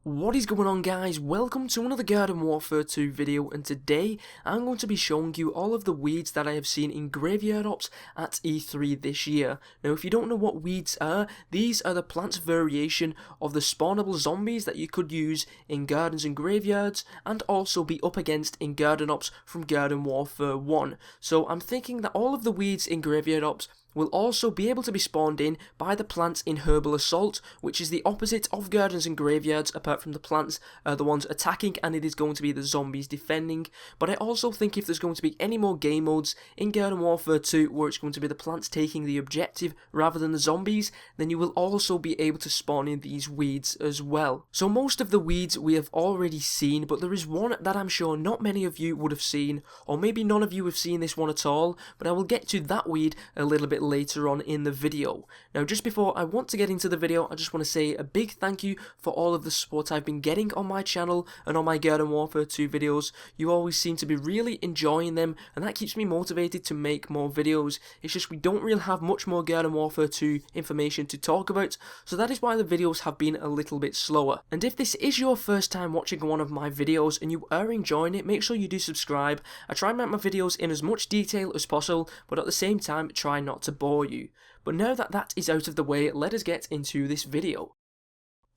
What is going on, guys? Welcome to another Garden Warfare 2 video, and today I'm going to be showing you all of the weeds that I have seen in graveyard ops at E3 this year. Now, if you don't know what weeds are, these are the plant's variation of the spawnable zombies that you could use in gardens and graveyards, and also be up against in garden ops from Garden Warfare 1. So I'm thinking that all of the weeds in graveyard ops will also be able to be spawned in by the plants in Herbal Assault, which is the opposite of gardens and graveyards, apart from the plants are the ones attacking and it is going to be the zombies defending. But I also think if there's going to be any more game modes in Garden Warfare 2 where it's going to be the plants taking the objective rather than the zombies, then you will also be able to spawn in these weeds as well. So most of the weeds we have already seen, but there is one that I'm sure not many of you would have seen, or maybe none of you have seen this one at all, but I will get to that weed a little bit later on in the video. Now, just before I want to get into the video, I just want to say a big thank you for all of the support I've been getting on my channel and on my Garden Warfare 2 videos. You always seem to be really enjoying them, and that keeps me motivated to make more videos. It's just we don't really have much more Garden Warfare 2 information to talk about, so that is why the videos have been a little bit slower. And if this is your first time watching one of my videos and you are enjoying it, make sure you do subscribe. I try and make my videos in as much detail as possible, but at the same time try not to bore you. But now that that is out of the way, let us get into this video.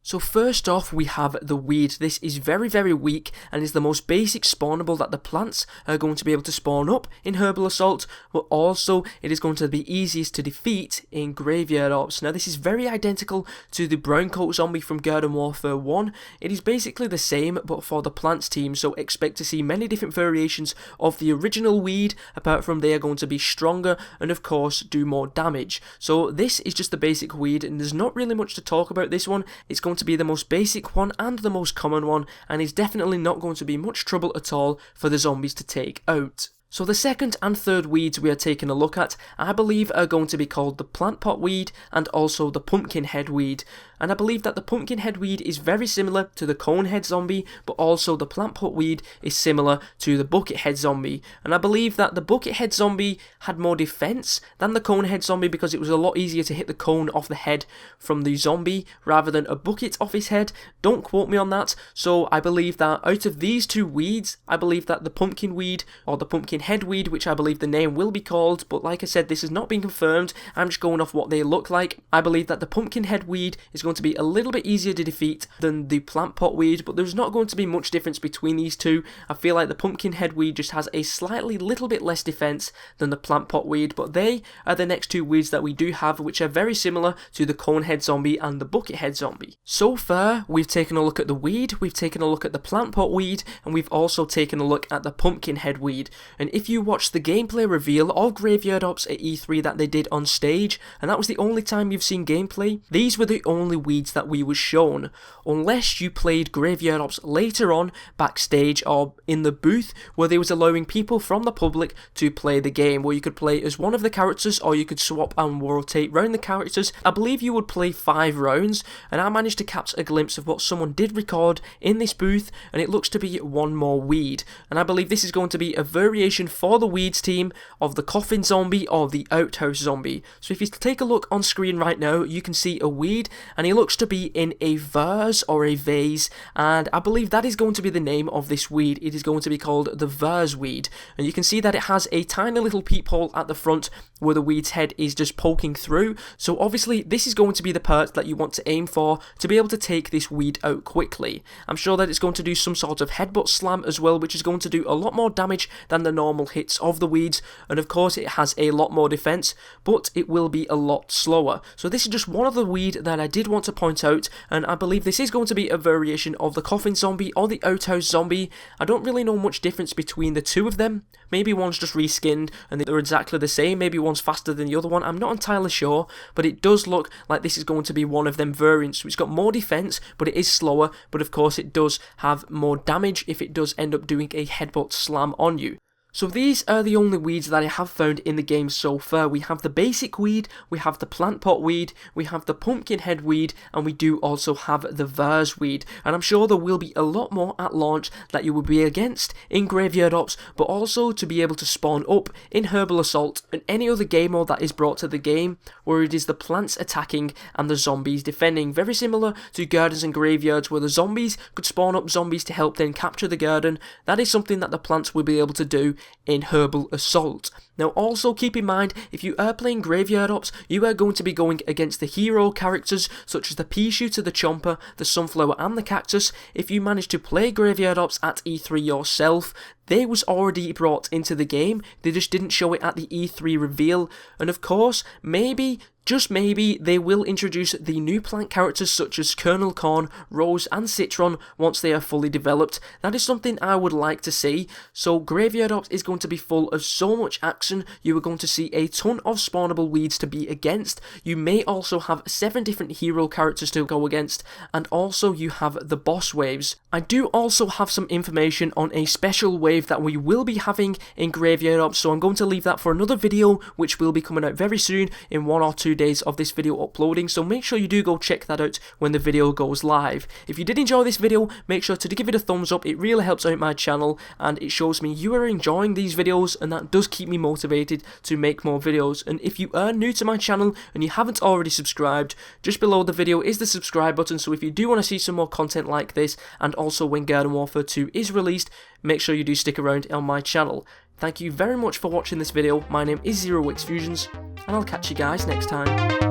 So first off, we have the weed. This is very weak and is the most basic spawnable that the plants are going to be able to spawn up in Herbal Assault, but also it is going to be easiest to defeat in Graveyard Ops. Now, this is very identical to the brown coat zombie from Garden Warfare 1. It is basically the same but for the plants team, so expect to see many different variations of the original weed, apart from they are going to be stronger and of course do more damage. So this is just the basic weed, and there's not really much to talk about this one. It's going to be the most basic one and the most common one, and is definitely not going to be much trouble at all for the zombies to take out. So the second and third weeds we are taking a look at, I believe, are going to be called the plant pot weed and also the Pumpkinhead Weed. And I believe that the Pumpkinhead Weed is very similar to the Conehead Zombie, but also the plant pot weed is similar to the Buckethead Zombie. And I believe that the Buckethead Zombie had more defense than the Conehead Zombie because it was a lot easier to hit the cone off the head from the zombie rather than a bucket off his head. Don't quote me on that. So I believe that out of these two weeds, I believe that the Pumpkin Weed, or the Pumpkinhead Weed, which I believe the name will be called, but like I said, this has not been confirmed, I'm just going off what they look like. I believe that the Pumpkinhead Weed is going to be a little bit easier to defeat than the plant pot weed, but there's not going to be much difference between these two. I feel like the Pumpkinhead Weed just has a slightly little bit less defense than the plant pot weed, but they are the next two weeds that we do have, which are very similar to the Conehead Zombie and the Buckethead Zombie. So far, we've taken a look at the weed, we've taken a look at the plant pot weed, and we've also taken a look at the Pumpkinhead Weed. And if you watch the gameplay reveal of Graveyard Ops at E3 that they did on stage, and that was the only time you've seen gameplay, these were the only weeds that we were shown, unless you played Graveyard Ops later on backstage or in the booth where they was allowing people from the public to play the game, where you could play as one of the characters or you could swap and rotate round the characters. I believe you would play 5 rounds, and I managed to catch a glimpse of what someone did record in this booth, and it looks to be one more weed. And I believe this is going to be a variation for the weeds team of the coffin zombie or the outhouse zombie. So if you take a look on screen right now, you can see a weed, and he looks to be in a vase or a vase, and I believe that is going to be the name of this weed. It is going to be called the vase weed, and you can see that it has a tiny little peephole at the front where the weed's head is just poking through. So obviously this is going to be the part that you want to aim for to be able to take this weed out quickly. I'm sure that it's going to do some sort of headbutt slam as well, which is going to do a lot more damage than the normal hits of the weeds, and of course it has a lot more defense, but it will be a lot slower. So this is just one of the weed that I did want to point out, and I believe this is going to be a variation of the coffin zombie or the outhouse zombie. I don't really know much difference between the two of them. Maybe one's just reskinned and they're exactly the same, maybe one's faster than the other one, I'm not entirely sure, but it does look like this is going to be one of them variants. So it's got more defense, but it is slower, but of course it does have more damage if it does end up doing a headbutt slam on you. So these are the only weeds that I have found in the game so far. We have the basic weed, we have the plant pot weed, we have the Pumpkinhead weed, and we do also have the FUSIONZ weed. And I'm sure there will be a lot more at launch that you will be against in Graveyard Ops, but also to be able to spawn up in Herbal Assault and any other game mode that is brought to the game, where it is the plants attacking and the zombies defending. Very similar to gardens and graveyards, where the zombies could spawn up zombies to help then capture the garden. That is something that the plants will be able to do in Herbal Assault. Now also keep in mind, if you are playing Graveyard Ops, you are going to be going against the hero characters such as the pea shooter, the chomper, the sunflower and the cactus. If you manage to play Graveyard Ops at E3 yourself, they was already brought into the game, they just didn't show it at the E3 reveal. And of course, maybe, just maybe, they will introduce the new plant characters such as Kernel Corn, Rose and Citron once they are fully developed. That is something I would like to see. So Graveyard Ops is going to be full of so much action. You are going to see a ton of spawnable weeds to be against. You may also have 7 different hero characters to go against, and also you have the boss waves. I do also have some information on a special wave that we will be having in Graveyard Ops, so I'm going to leave that for another video which will be coming out very soon in 1 or 2 days of this video uploading, so make sure you do go check that out when the video goes live. If you did enjoy this video, make sure to give it a thumbs up. It really helps out my channel and it shows me you are enjoying these videos, and that does keep me motivated to make more videos. And if you are new to my channel and you haven't already subscribed, just below the video is the subscribe button, so if you do want to see some more content like this, and also when Garden Warfare 2 is released, make sure you do stick around on my channel. Thank you very much for watching this video. My name is ZEROxFUSIONZ, and I'll catch you guys next time.